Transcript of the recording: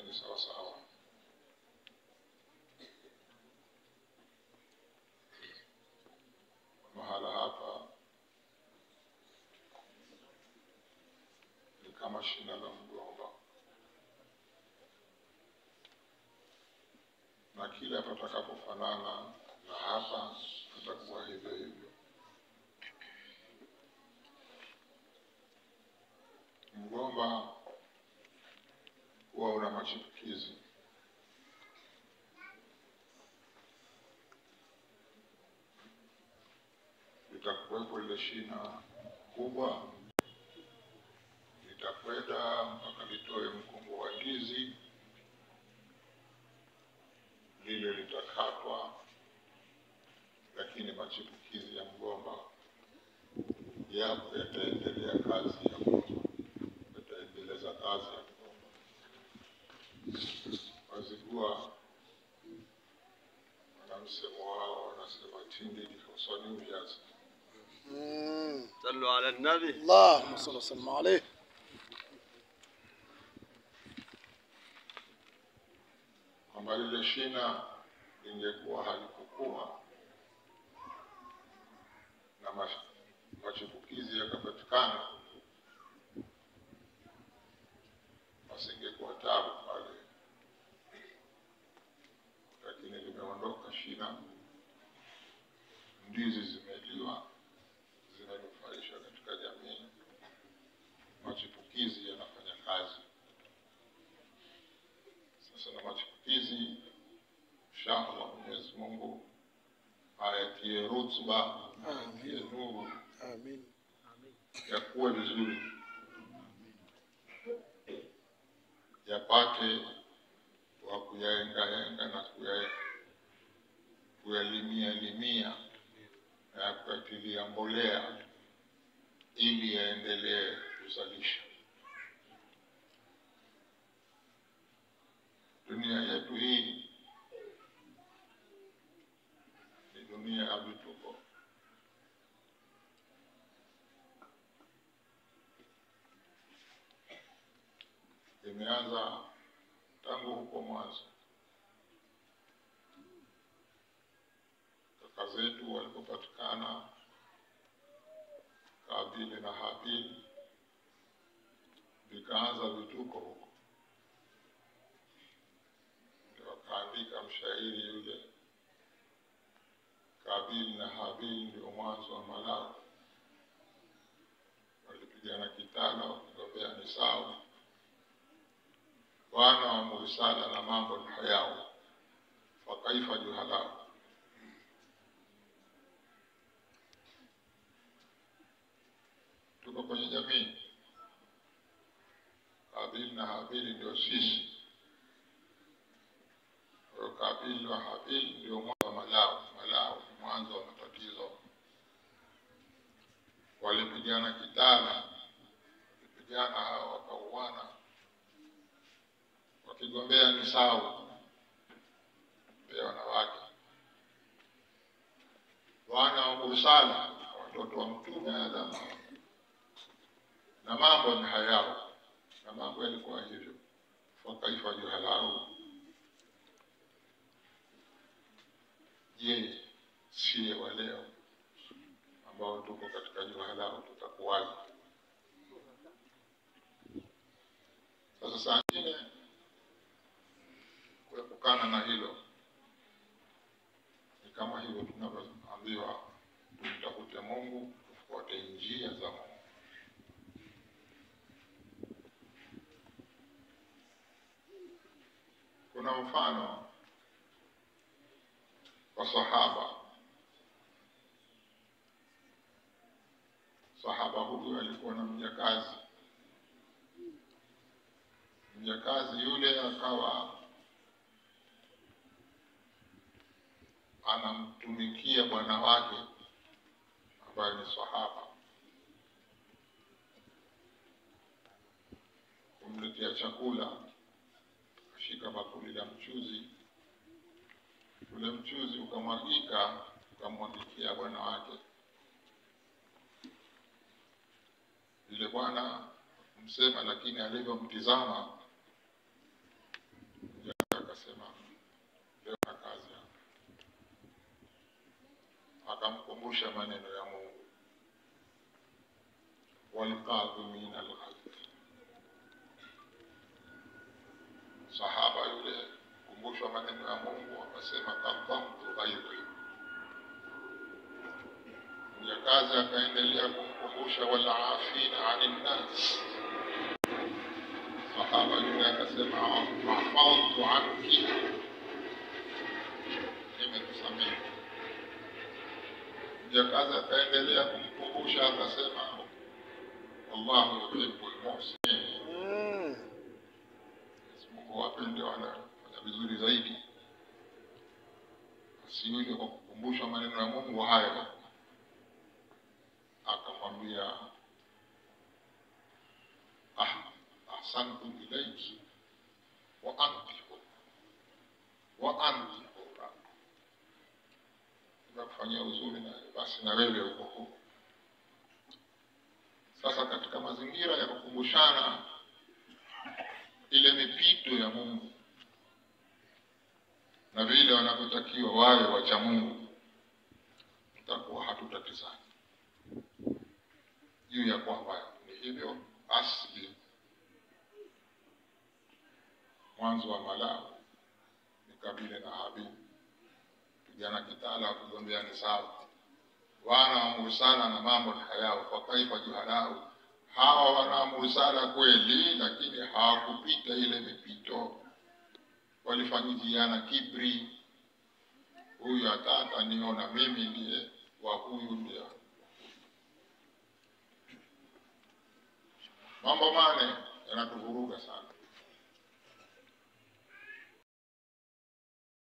ni sawa sawa. Mahala hapa ni kama shina la mgomba, na kila patakapofanana na hapa itakuwa hivyo hivyo. Mgomba huwa una machipukizi. Litakuwepo ile shina kubwa, litakwenda mpaka litoe mkungu wa ndizi, lile litakatwa, lakini machipukizi ya mgomba yapo yataendelea kazi ya mgomba, yataendeleza kazi ya mgomba. Wazigua wana msemo wao, wanasema tindi lihusani viazi. صلوا على النبي. اللهم صل وسلم عليه. Kwamba lile shina lingekuwa halikukua na machipukizi yakapatikana, pasingekuwa tabu pale, lakini limeondoka shina, ndizi zimeliwa, zimenufaisha katika jamii, machipukizi yanafanya kazi. Sasa na machipukizi inshallah Mwenyezi Mungu ayatie rutuba, ayatie nuru, Amin. yakuwe vizuri, yapate wa kuyaenga na kuyalimia na kuyatilia mbolea ili yaendelee kuzalisha. Dunia yetu hii ni dunia ya vituko. Imeanza tangu huko mwanzo. Kaka zetu walipopatikana Kabili na Habili, vikaanza vituko huko. Ndio wakaandika mshairi yule, Kabili na Habili ndio mwanzo wa Malawi. Walipigana kitana, wakigombea ni sawa. Wana wa Mursala na mambo ni hayao, wakaifa juhalao. Tuko kwenye jamii. Kabili na Habili ndio sisi. Kabili na Habili ndio mwanzo wa Malawi ni mwanzo wa matatizo. Walipigana kitana, walipigana hao wakauana, wakigombea ni sawa, pia wanawake. Wana wa Mursala, watoto wa Mtume Adam, na mambo ni hayao, na mambo yalikuwa hivyo, wakaifa juhalao. Je, siye wa leo ambao tuko katika juhalao tutakuwaje? Sasa saa nyingine kuepukana na hilo ni kama hivyo tunavyoambiwa tumtafute Mungu, tufuate njia za Mungu. Kuna mfano wa sahaba huyu alikuwa na mjakazi. Mjakazi yule akawa anamtumikia bwana wake ambaye ni sahaba, kumletea chakula. Ashika bakuli la mchuzi, ule mchuzi ukamwagika, ukamwagikia bwana wake. Yule bwana msema, lakini alivyomtizama leo na kazi yake. Akamkumbusha maneno ya Mungu, walqadhimina alghayz. Sahaba yule kumbushwa maneno ya Mungu akasema kadhamtu ghairi. Mjakazi akaendelea kumkumbusha walafina anin nas. Sahaba yule akasema afadtu anki, nimekusamehe. Mjakazi akaendelea kumkumbusha akasema wallahu yuhibbul muhsinin. Mungu wapende wanafanya vizuri zaidi. Basi yule kwa kukumbusha maneno ya Mungu haya akamwambia ahsantu ilayki wa anti hura, nimekufanyia uzuri na basi na wewe uko huko. Sasa katika mazingira ya kukumbushana ile mipito ya Mungu na vile wanavyotakiwa wawe wacha Mungu, tutakuwa hatutatizani juu ya kwamba ni hivyo asli. Mwanzo wa Malawi ni Kabila na Habili, pigana kitala kugombea ni sawa, wanaamuru sana na mambo ni hayao kwa kaifa juhalau. Hawa wanaamuru sana kweli, lakini hawakupita ile mipito. Walifanyiziana kibri, huyu atata niona mimi ndiye wa huyu ndiye. Mambo mane yanatuvuruga sana.